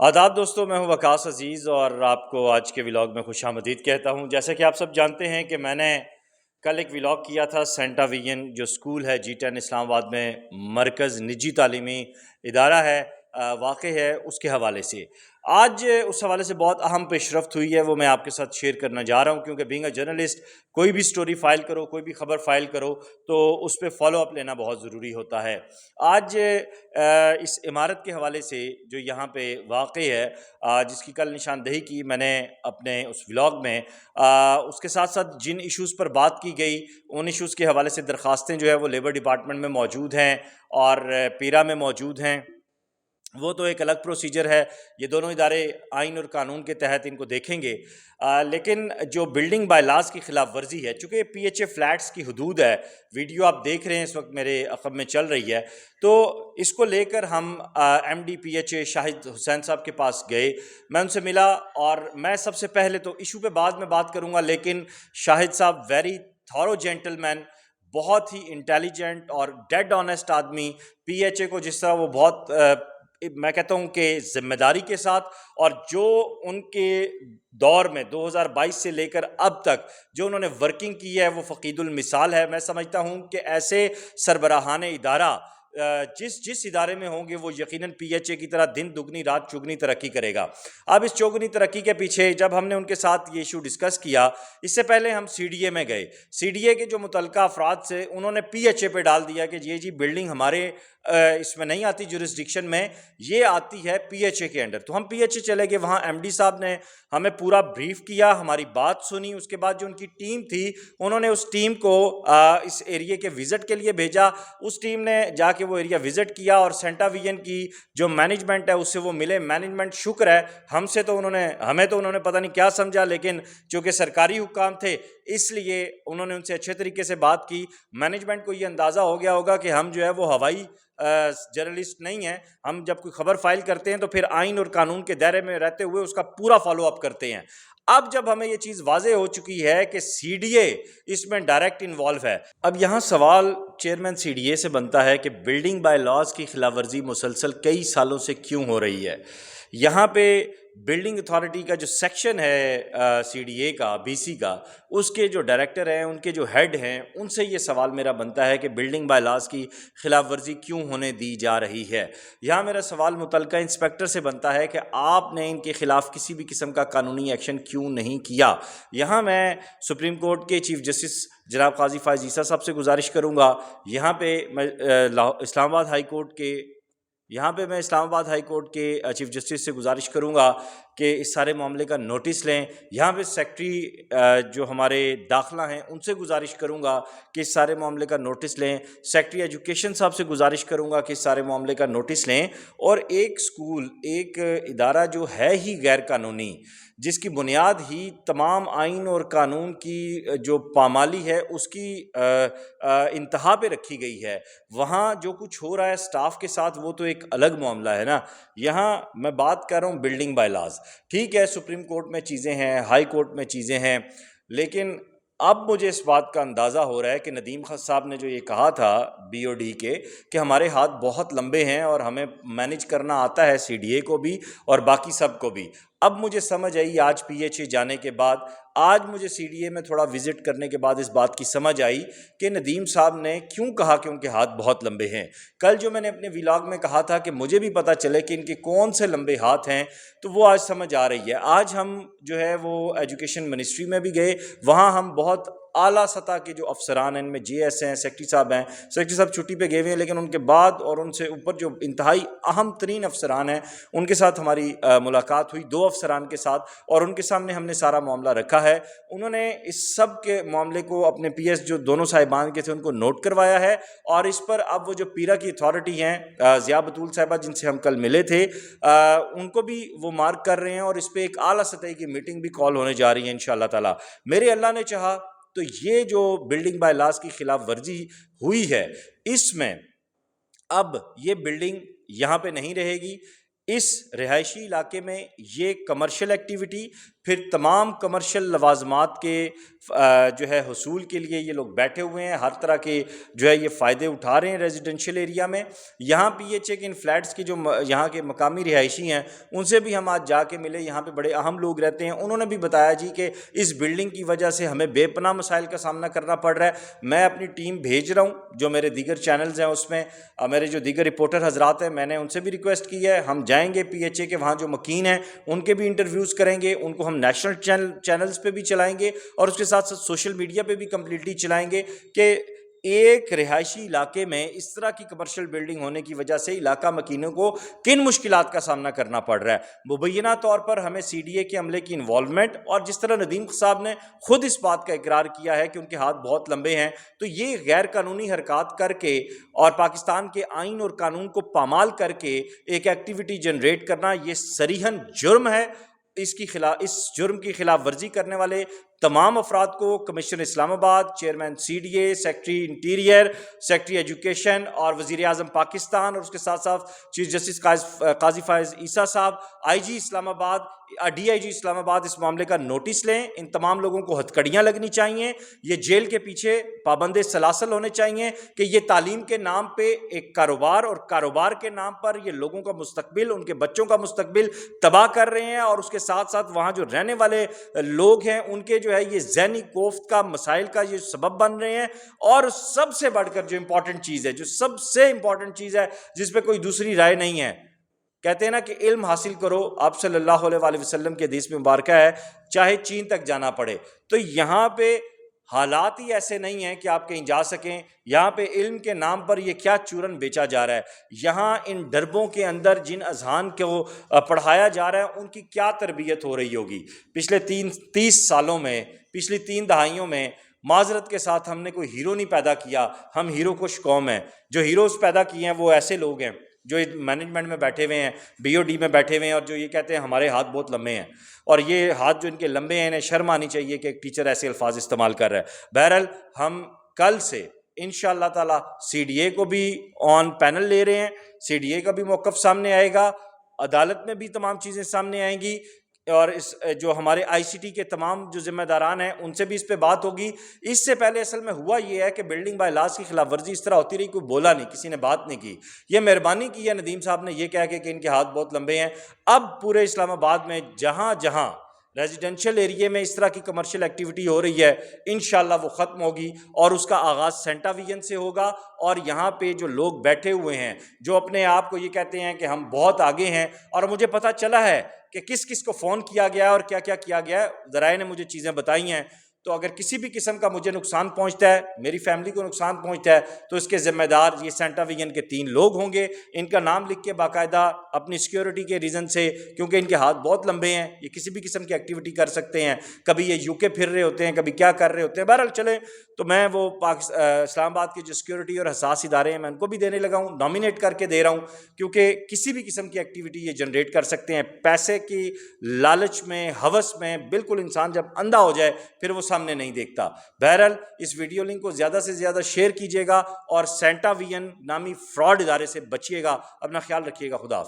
آداب دوستو، میں ہوں وقاص عزیز اور آپ کو آج کے ولاگ میں خوش آمدید کہتا ہوں۔ جیسا کہ آپ سب جانتے ہیں کہ میں نے کل ایک ولاگ کیا تھا سینٹا ویژن جو سکول ہے G10 اسلام آباد میں، مرکز نجی تعلیمی ادارہ ہے، واقع ہے، اس کے حوالے سے آج اس حوالے سے بہت اہم پیش رفت ہوئی ہے، وہ میں آپ کے ساتھ شیئر کرنا جا رہا ہوں، کیونکہ بینگ اے جرنلسٹ کوئی بھی سٹوری فائل کرو، کوئی بھی خبر فائل کرو تو اس پہ فالو اپ لینا بہت ضروری ہوتا ہے۔ آج اس عمارت کے حوالے سے جو یہاں پہ واقع ہے، جس کی کل نشاندہی کی میں نے اپنے اس ولاگ میں، اس کے ساتھ ساتھ جن ایشوز پر بات کی گئی ان ایشوز کے حوالے سے درخواستیں جو ہے وہ لیبر ڈپارٹمنٹ میں موجود ہیں اور پیرا میں موجود ہیں۔ وہ تو ایک الگ پروسیجر ہے، یہ دونوں ادارے آئین اور قانون کے تحت ان کو دیکھیں گے، لیکن جو بلڈنگ بائی لاز کی خلاف ورزی ہے، چونکہ پی ایچ اے فلیٹس کی حدود ہے، ویڈیو آپ دیکھ رہے ہیں اس وقت میرے عقب میں چل رہی ہے، تو اس کو لے کر ہم M D P H A Shahid Hussain صاحب کے پاس گئے، میں ان سے ملا، اور میں سب سے پہلے تو ایشو پہ بعد میں بات کروں گا، لیکن شاہد صاحب ویری تھورو جینٹل مین، بہت ہی انٹیلیجنٹ اور ڈیڈ آنیسٹ آدمی، پی ایچ اے کو جس طرح وہ بہت میں کہتا ہوں کہ ذمہ داری کے ساتھ، اور جو ان کے دور میں 2022 سے لے کر اب تک جو انہوں نے ورکنگ کی ہے وہ فقید المثال ہے۔ میں سمجھتا ہوں کہ ایسے سربراہان ادارہ جس ادارے میں ہوں گے وہ یقیناً پی ایچ اے کی طرح دن دگنی رات چگنی ترقی کرے گا۔ اب اس چوگنی ترقی کے پیچھے جب ہم نے ان کے ساتھ یہ ایشو ڈسکس کیا، اس سے پہلے ہم سی ڈی اے میں گئے، سی ڈی اے کے جو متعلقہ افراد سے انہوں نے پی ایچ اے پہ ڈال دیا کہ یہ جی بلڈنگ ہمارے اس میں نہیں آتی جورسڈکشن میں، یہ آتی ہے پی ایچ اے کے انڈر۔ تو ہم پی ایچ اے چلے گئے، وہاں ایم ڈی صاحب نے ہمیں پورا بریف کیا، ہماری بات سنی، اس کے بعد جو ان کی ٹیم تھی انہوں نے اس ٹیم کو اس ایریے کے وزٹ کے لیے بھیجا، اس ٹیم نے جا کے وہ ایریا وزٹ کیا اور سینٹا ویژن کی جو مینجمنٹ ہے اس سے وہ ملے۔ مینجمنٹ شکر ہے ہمیں تو انہوں نے پتہ نہیں کیا سمجھا، لیکن چونکہ سرکاری حکام تھے اس لیے انہوں نے ان سے اچھے طریقے سے بات کی۔ مینجمنٹ کو یہ اندازہ ہو گیا ہوگا کہ ہم جو ہے وہ ہوائی جرنلسٹ نہیں ہیں، ہم جب کوئی خبر فائل کرتے ہیں تو پھر آئین اور قانون کے دائرے میں رہتے ہوئے اس کا پورا فالو اپ کرتے ہیں۔ اب جب ہمیں یہ چیز واضح ہو چکی ہے کہ سی ڈی اے اس میں ڈائریکٹ انوالو ہے، اب یہاں سوال چیئرمین سی ڈی اے سے بنتا ہے کہ بلڈنگ بائی لاز کی خلاف ورزی مسلسل کئی سالوں سے کیوں ہو رہی ہے؟ یہاں پہ بلڈنگ اتھارٹی کا جو سیکشن ہے سی ڈی اے کا، بی سی کا، اس کے جو ڈائریکٹر ہیں، ان کے جو ہیڈ ہیں، ان سے یہ سوال میرا بنتا ہے کہ بلڈنگ بائی لاز کی خلاف ورزی کیوں ہونے دی جا رہی ہے۔ یہاں میرا سوال متعلقہ انسپیکٹر سے بنتا ہے کہ آپ نے ان کے خلاف کسی بھی قسم کا قانونی ایکشن کیوں نہیں کیا۔ یہاں میں سپریم کورٹ کے چیف جسٹس جناب قاضی فائز عیسیٰ صاحب سے گزارش کروں گا، یہاں پہ میں اسلام آباد ہائی کورٹ کے چیف جسٹس سے گزارش کروں گا کہ اس سارے معاملے کا نوٹس لیں۔ یہاں پہ سیکرٹری جو ہمارے داخلہ ہیں ان سے گزارش کروں گا کہ اس سارے معاملے کا نوٹس لیں، سیکرٹری ایجوکیشن صاحب سے گزارش کروں گا کہ اس سارے معاملے کا نوٹس لیں، اور ایک سکول، ایک ادارہ جو ہے ہی غیر قانونی، جس کی بنیاد ہی تمام آئین اور قانون کی جو پامالی ہے اس کی انتہا پہ رکھی گئی ہے، وہاں جو کچھ ہو رہا ہے سٹاف کے ساتھ وہ تو ایک الگ معاملہ ہے نا۔ یہاں میں بات کر رہا ہوں بلڈنگ بائی لاز، ٹھیک ہے سپریم کورٹ میں چیزیں ہیں، ہائی کورٹ میں چیزیں ہیں، لیکن اب مجھے اس بات کا اندازہ ہو رہا ہے کہ ندیم خان صاحب نے جو یہ کہا تھا بی او ڈی کے کہ ہمارے ہاتھ بہت لمبے ہیں اور ہمیں مینج کرنا آتا ہے سی ڈی اے کو بھی اور باقی سب کو بھی، اب مجھے سمجھ آئی آج پی ایچ اے جانے کے بعد، آج مجھے سی ڈی اے میں تھوڑا وزٹ کرنے کے بعد اس بات کی سمجھ آئی کہ ندیم صاحب نے کیوں کہا کہ ان کے ہاتھ بہت لمبے ہیں۔ کل جو میں نے اپنے ولاگ میں کہا تھا کہ مجھے بھی پتہ چلے کہ ان کے کون سے لمبے ہاتھ ہیں، تو وہ آج سمجھ آ رہی ہے۔ آج ہم جو ہے وہ ایجوکیشن منسٹری میں بھی گئے، وہاں ہم بہت اعلیٰ سطح کے جو افسران ہیں، ان میں جے ایس ہیں، سیکرٹری صاحب چھٹی پہ گئے ہوئے ہیں، لیکن ان کے بعد اور ان سے اوپر جو انتہائی اہم ترین افسران ہیں ان کے ساتھ ہماری ملاقات ہوئی، 2 افسران کے ساتھ، اور ان کے سامنے ہم نے سارا معاملہ رکھا ہے۔ انہوں نے اس سب کے معاملے کو اپنے پی ایس جو دونوں صاحبان کے تھے ان کو نوٹ کروایا ہے، اور اس پر اب وہ جو پیرا کی اتھارٹی ہیں ضیاء بطول صاحبہ جن سے ہم کل ملے تھے، ان کو بھی وہ مارک کر رہے ہیں، اور اس پہ ایک اعلیٰ سطح کی میٹنگ بھی کال ہونے جا رہی ہے انشاءاللہ تعالی۔ میرے اللہ نے چاہا تو یہ جو بلڈنگ بائی لاز کی خلاف ورزی ہوئی ہے، اس میں اب یہ بلڈنگ یہاں پہ نہیں رہے گی، اس رہائشی علاقے میں یہ کمرشل ایکٹیویٹی، پھر تمام کمرشل لوازمات کے جو ہے حصول کے لیے یہ لوگ بیٹھے ہوئے ہیں، ہر طرح کے جو ہے یہ فائدے اٹھا رہے ہیں ریزیڈنشیل ایریا میں۔ یہاں پہ یہ چیک ان فلیٹس کی جو یہاں کے مقامی رہائشی ہیں ان سے بھی ہم آج جا کے ملے، یہاں پہ بڑے اہم لوگ رہتے ہیں، انہوں نے بھی بتایا جی کہ اس بلڈنگ کی وجہ سے ہمیں بے پناہ مسائل کا سامنا کرنا پڑ رہا ہے۔ میں اپنی ٹیم بھیج رہا ہوں، جو میرے دیگر چینلز ہیں اس میں میرے جو دیگر رپورٹر حضرات ہیں، میں نے ان سے بھی ریکویسٹ کی ہے، ہم جائیں گے پی ایچ اے کے وہاں جو مکین ہیں ان کے بھی انٹرویوز کریں گے، ان کو ہم نیشنل چینلز پہ بھی چلائیں گے اور اس کے ساتھ ساتھ سوشل میڈیا پہ بھی کمپلیٹلی چلائیں گے کہ ایک رہائشی علاقے میں اس طرح کی کمرشل بلڈنگ ہونے کی وجہ سے علاقہ مکینوں کو کن مشکلات کا سامنا کرنا پڑ رہا ہے۔ مبینہ طور پر ہمیں سی ڈی اے کے عملے کی انوالومنٹ، اور جس طرح ندیم صاحب نے خود اس بات کا اقرار کیا ہے کہ ان کے ہاتھ بہت لمبے ہیں، تو یہ غیر قانونی حرکات کر کے اور پاکستان کے آئین اور قانون کو پامال کر کے ایک ایکٹیویٹی جنریٹ کرنا یہ صریحاً جرم ہے۔ اس جرم کی خلاف ورزی کرنے والے تمام افراد کو commissioner Islamabad, chairman C D A, secretary interior, secretary education اور وزیر اعظم پاکستان، اور اس کے ساتھ ساتھ چیف جسٹس قاضی فائز عیسیٰ صاحب، آئی جی اسلام آباد، ڈی آئی جی اسلام آباد اس معاملے کا نوٹس لیں۔ ان تمام لوگوں کو ہتھکڑیاں لگنی چاہیے، یہ جیل کے پیچھے پابند سلاسل ہونے چاہیے کہ یہ تعلیم کے نام پہ ایک کاروبار، اور کاروبار کے نام پر یہ لوگوں کا مستقبل، ان کے بچوں کا مستقبل تباہ کر رہے ہیں، اور اس کے ساتھ ساتھ وہاں جو رہنے والے لوگ ہیں ان کے جو ہے یہ ذہنی کوفت کا مسائل کا یہ سبب بن رہے ہیں۔ اور سب سے بڑھ کر جو امپورٹنٹ چیز ہے، جو سب سے امپورٹنٹ چیز ہے جس پہ کوئی دوسری رائے نہیں ہے، کہتے ہیں نا کہ علم حاصل کرو، آپ صلی اللہ علیہ وآلہ وسلم کے حدیث میں مبارکہ ہے، چاہے چین تک جانا پڑے۔ تو یہاں پہ حالات ہی ایسے نہیں ہیں کہ آپ کہیں جا سکیں۔ یہاں پہ علم کے نام پر یہ کیا چورن بیچا جا رہا ہے، یہاں ان ڈربوں کے اندر جن اذہان کو پڑھایا جا رہا ہے ان کی کیا تربیت ہو رہی ہوگی۔ پچھلے 30 سالوں میں، پچھلی 3 دہائیوں میں معذرت کے ساتھ ہم نے کوئی ہیرو نہیں پیدا کیا، ہم ہیرو کش قوم ہیں۔ جو ہیروز پیدا کیے ہیں وہ ایسے لوگ ہیں جو مینجمنٹ میں بیٹھے ہوئے ہیں، بی او ڈی میں بیٹھے ہوئے ہیں، اور جو یہ کہتے ہیں ہمارے ہاتھ بہت لمبے ہیں، اور یہ ہاتھ جو ان کے لمبے ہیں انہیں شرم آنی چاہیے کہ ایک ٹیچر ایسے الفاظ استعمال کر رہا ہے۔ بہرحال ہم کل سے انشاءاللہ تعالی سی ڈی اے کو بھی آن پینل لے رہے ہیں، سی ڈی اے کا بھی موقف سامنے آئے گا، عدالت میں بھی تمام چیزیں سامنے آئیں گی، اور اس جو ہمارے آئی سی ٹی کے تمام جو ذمہ داران ہیں ان سے بھی اس پہ بات ہوگی۔ اس سے پہلے اصل میں ہوا یہ ہے کہ بلڈنگ بائی لاز کی خلاف ورزی اس طرح ہوتی رہی، کوئی بولا نہیں، کسی نے بات نہیں کی۔ یہ مہربانی کی ہے ندیم صاحب نے یہ کہہ کے کہ ان کے ہاتھ بہت لمبے ہیں۔ اب پورے اسلام آباد میں جہاں جہاں ریزیڈنشل ایریے میں اس طرح کی کمرشل ایکٹیویٹی ہو رہی ہے انشاءاللہ وہ ختم ہوگی، اور اس کا آغاز سینٹا ویژن سے ہوگا۔ اور یہاں پہ جو لوگ بیٹھے ہوئے ہیں جو اپنے آپ کو یہ کہتے ہیں کہ ہم بہت آگے ہیں، اور مجھے پتہ چلا ہے کہ کس کس کو فون کیا گیا ہے اور کیا کیا کیا گیا ہے، ذرائع نے مجھے چیزیں بتائی ہیں، تو اگر کسی بھی قسم کا مجھے نقصان پہنچتا ہے، میری فیملی کو نقصان پہنچتا ہے، تو اس کے ذمہ دار یہ سینٹا ویژن کے 3 لوگ ہوں گے۔ ان کا نام لکھ کے باقاعدہ اپنی سیکیورٹی کے ریزن سے، کیونکہ ان کے ہاتھ بہت لمبے ہیں، یہ کسی بھی قسم کی ایکٹیویٹی کر سکتے ہیں، کبھی یہ یو کے پھر رہے ہوتے ہیں، کبھی کیا کر رہے ہوتے ہیں۔ بہرحال چلیں، تو میں وہ اسلام آباد کے جو سیکیورٹی اور حساس ادارے ہیں میں ان کو بھی دینے لگا ہوں، نامینیٹ کر کے دے رہا ہوں، کیونکہ کسی بھی قسم کی ایکٹیویٹی یہ جنریٹ کر سکتے ہیں۔ پیسے کی لالچ میں، ہوس میں بالکل انسان جب اندھا ہو جائے پھر وہ سامنے نہیں دیکھتا۔ بہرحال اس ویڈیو لنک کو زیادہ سے زیادہ شیئر کیجیے گا، اور سینٹا ویژن نامی فراڈ ادارے سے بچیے گا۔ اپنا خیال رکھیے گا، خدا حافظ۔